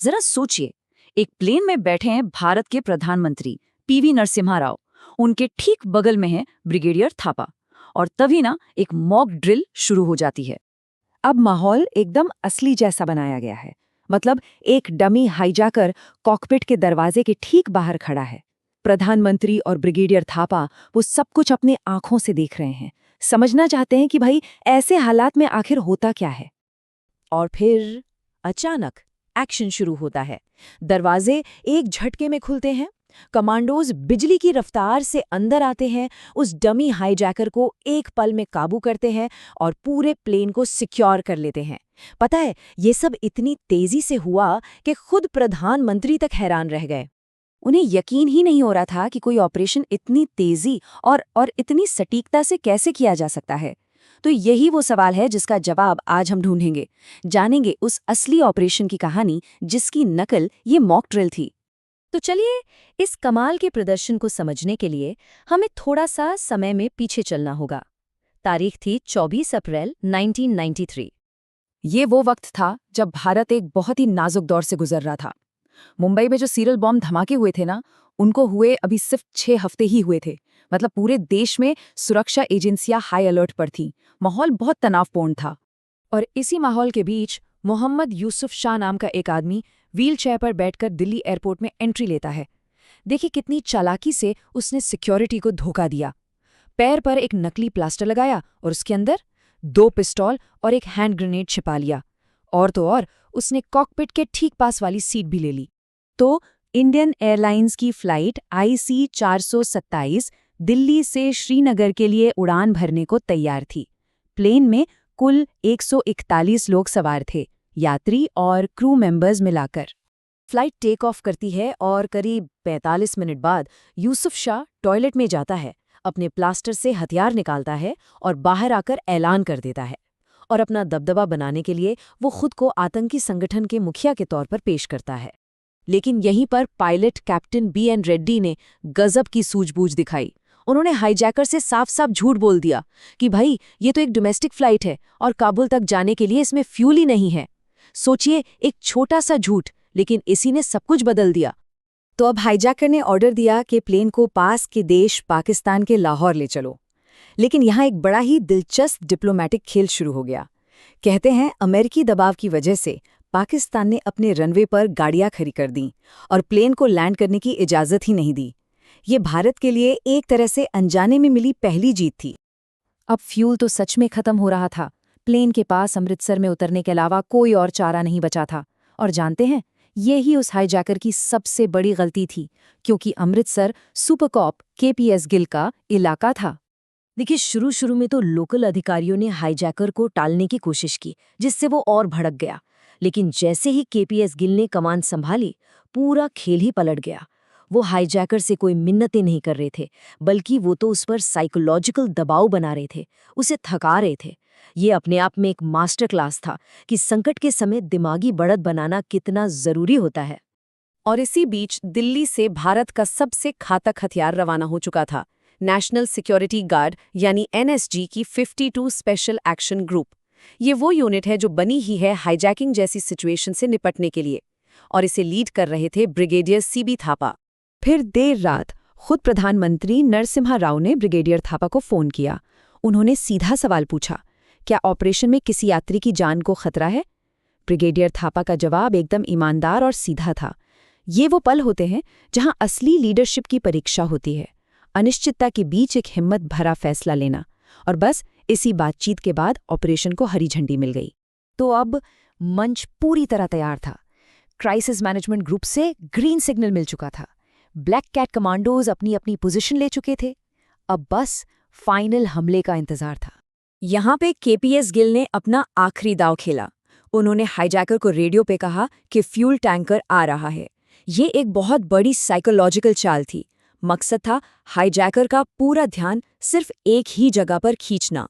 जरा सोचिए, एक प्लेन में बैठे हैं भारत के प्रधानमंत्री पीवी नरसिम्हा राव, उनके ठीक बगल में है ब्रिगेडियर थापा, और तभी ना एक मॉक ड्रिल शुरू हो जाती है। अब माहौल एकदम असली जैसा बनाया गया है। मतलब एक डमी हाईजैकर कॉकपिट के दरवाजे के ठीक बाहर खड़ा है। प्रधानमंत्री और ब्रिगेडियर थापा वो सब कुछ अपने आंखों से देख रहे हैं, समझना चाहते हैं कि भाई ऐसे हालात में आखिर होता क्या है। और फिर अचानक एक्शन शुरू होता है। दरवाजे एक झटके में खुलते हैं। कमांडोज बिजली की रफ्तार से अंदर आते हैं, उस डमी हाईजैकर को एक पल में काबू करते हैं और पूरे प्लेन को सिक्योर कर लेते हैं। पता है, ये सब इतनी तेजी से हुआ कि खुद प्रधानमंत्री तक हैरान रह गए। उन्हें यकीन ही नहीं हो रहा था कि कोई ऑपरेशन इतनी तेजी और इतनी सटीकता से कैसे किया जा सकता है। तो यही वो सवाल है जिसका जवाब आज हम ढूंढेंगे, जानेंगे उस असली ऑपरेशन की कहानी जिसकी नकल ये मॉक ड्रिल थी। तो चलिए, इस कमाल के प्रदर्शन को समझने के लिए हमें थोड़ा सा समय में पीछे चलना होगा। तारीख थी 24 अप्रैल 1993। ये वो वक्त था जब भारत एक बहुत ही नाजुक दौर से गुजर रहा था। मुंबई में जो सीरियल बॉम्ब धमाके हुए थे ना, उनको हुए अभी सिर्फ 6 हफ्ते ही हुए थे। मतलब पूरे देश में सुरक्षा एजेंसियां हाई अलर्ट पर थीं। माहौल बहुत तनावपूर्ण था। और इसी माहौल के बीच मोहम्मद यूसुफ शाह नाम का एक आदमी व्हीलचेयर पर बैठकर दिल्ली एयरपोर्ट में एंट्री लेता है। देखिए कितनी चालाकी से उसने सिक्योरिटी को धोखा दिया। पैर पर एक नकली प्लास्टर लगाया और उसके अंदर 2 पिस्तौल और एक हैंड ग्रेनेड छिपा लिया। और तो और उसने कॉकपिट के ठीक पास वाली सीट भी ले ली। तो इंडियन एयरलाइंस की फ्लाइट IC 427 दिल्ली से श्रीनगर के लिए उड़ान भरने को तैयार थी। प्लेन में कुल 141 लोग सवार थे, यात्री और क्रू मेंबर्स मिलाकर। फ्लाइट टेक ऑफ करती है और करीब 45 मिनट बाद यूसुफ शाह टॉयलेट में जाता है, अपने प्लास्टर से हथियार निकालता है और बाहर आकर ऐलान कर देता है। और अपना दबदबा बनाने के लिए वो खुद को आतंकी संगठन के मुखिया के तौर पर पेश करता है। लेकिन यहीं पर पायलट कैप्टन BN रेड्डी ने गजब की सूझबूझ दिखाई। उन्होंने हाईजैकर से साफ साफ झूठ बोल दिया कि भाई ये तो एक डोमेस्टिक फ्लाइट है और काबुल तक जाने के लिए इसमें फ्यूल ही नहीं है। सोचिए, एक छोटा सा झूठ, लेकिन इसी ने सब कुछ बदल दिया। तो अब हाईजैकर ने ऑर्डर दिया कि प्लेन को पास के देश पाकिस्तान के लाहौर ले चलो। लेकिन यहाँ एक बड़ा ही दिलचस्प डिप्लोमैटिक खेल शुरू हो गया। कहते हैं अमेरिकी दबाव की वजह से पाकिस्तान ने अपने रनवे पर गाड़ियां खड़ी कर दीं और प्लेन को लैंड करने की इजाज़त ही नहीं दी। ये भारत के लिए एक तरह से अनजाने में मिली पहली जीत थी। अब फ्यूल तो सच में खत्म हो रहा था। प्लेन के पास अमृतसर में उतरने के अलावा कोई और चारा नहीं बचा था। और जानते हैं, ये ही उस हाईजैकर की सबसे बड़ी गलती थी, क्योंकि अमृतसर सुपरकॉप KPS गिल का इलाका था। देखिए, शुरू में तो लोकल अधिकारियों ने हाईजैकर को टालने की कोशिश की, जिससे वो और भड़क गया। लेकिन जैसे ही KPS गिल ने कमान संभाली, पूरा खेल ही पलट गया। वो हाईजैकर से कोई मिन्नतें नहीं कर रहे थे, बल्कि वो तो उस पर साइकोलॉजिकल दबाव बना रहे थे, उसे थका रहे थे। ये अपने आप में एक मास्टर क्लास था कि संकट के समय दिमागी बढ़त बनाना कितना जरूरी होता है। और इसी बीच दिल्ली से भारत का सबसे घातक हथियार रवाना हो चुका था, नेशनल सिक्योरिटी गार्ड यानी NSG की 52 स्पेशल एक्शन ग्रुप। ये वो यूनिट है जो बनी ही है हाईजैकिंग जैसी सिचुएशन से निपटने के लिए, और इसे लीड कर रहे थे ब्रिगेडियर CB थापा। फिर देर रात खुद प्रधानमंत्री नरसिम्हा राव ने ब्रिगेडियर थापा को फोन किया। उन्होंने सीधा सवाल पूछा, क्या ऑपरेशन में किसी यात्री की जान को खतरा है? ब्रिगेडियर थापा का जवाब एकदम ईमानदार और सीधा था। ये वो पल होते हैं जहां असली लीडरशिप की परीक्षा होती है, अनिश्चितता के बीच एक हिम्मत भरा फैसला लेना। और बस इसी बातचीत के बाद ऑपरेशन को हरी झंडी मिल गई। तो अब मंच पूरी तरह तैयार था। क्राइसिस मैनेजमेंट ग्रुप से ग्रीन सिग्नल मिल चुका था। ब्लैक कैट कमांडोज अपनी अपनी पोजीशन ले चुके थे। अब बस फाइनल हमले का इंतजार था। यहाँ पे KPS गिल ने अपना आखिरी दांव खेला। उन्होंने हाईजैकर को रेडियो पे कहा कि फ्यूल टैंकर आ रहा है। ये एक बहुत बड़ी साइकोलॉजिकल चाल थी। मकसद था हाईजैकर का पूरा ध्यान सिर्फ एक ही जगह पर खींचना।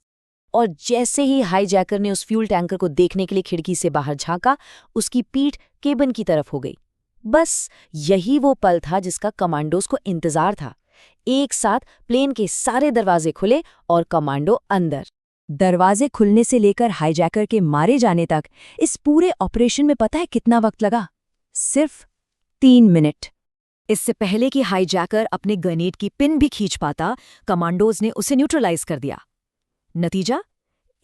और जैसे ही हाईजैकर ने उस फ्यूल टैंकर को देखने के लिए खिड़की से बाहर झांका, उसकी पीठ केबिन की तरफ हो गई। बस यही वो पल था जिसका कमांडोज को इंतजार था। एक साथ प्लेन के सारे दरवाजे खुले और कमांडो अंदर। दरवाजे खुलने से लेकर हाईजैकर के मारे जाने तक इस पूरे ऑपरेशन में पता है कितना वक्त लगा? सिर्फ 3 मिनट। इससे पहले कि हाईजैकर अपने ग्रेनेड की पिन भी खींच पाता, कमांडोज ने उसे न्यूट्रलाइज कर दिया। नतीजा,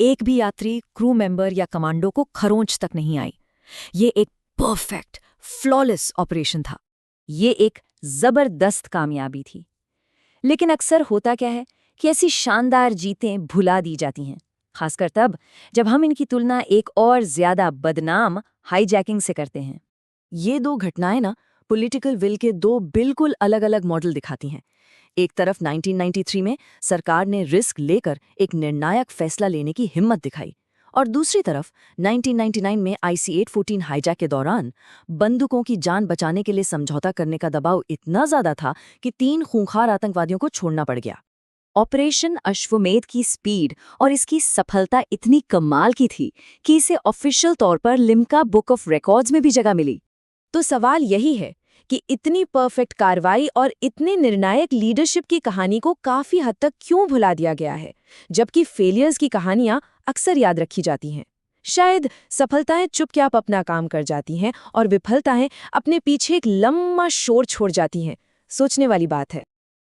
एक भी यात्री, क्रू मेंबर या कमांडो को खरोंच तक नहीं आई। ये एक परफेक्ट, फ्लॉलेस ऑपरेशन था। ये एक जबरदस्त कामयाबी थी। लेकिन अक्सर होता क्या है कि ऐसी शानदार जीतें भुला दी जाती हैं, खासकर तब जब हम इनकी तुलना एक और ज्यादा बदनाम हाईजैकिंग से करते हैं। ये दो घटनाएं ना पॉलिटिकल विल के दो बिल्कुल अलग-अलग मॉडल दिखाती हैं। एक तरफ 1993 में सरकार ने रिस्क लेकर एक निर्णायक फैसला लेने की हिम्मत दिखाई, और दूसरी तरफ 1999 में IC-814 हाईजैक के दौरान बंदूकों की जान बचाने के लिए समझौता करने का दबाव इतना ज्यादा था कि 3 खूंखार आतंकवादियों को छोड़ना पड़ गया। ऑपरेशन अश्वमेध की स्पीड और इसकी सफलता इतनी कमाल की थी कि इसे ऑफिशियल तौर पर लिम्का बुक ऑफ रिकॉर्ड्स में भी जगह मिली। तो सवाल यही है कि इतनी परफेक्ट कार्रवाई और इतने निर्णायक लीडरशिप की कहानी को काफी हद तक क्यों भुला दिया गया है, जबकि फेलियर्स की कहानियां अक्सर याद रखी जाती हैं। शायद सफलताएं चुपचाप अपना काम कर जाती हैं और विफलताएं अपने पीछे एक लंबा शोर छोड़ जाती हैं। सोचने वाली बात है।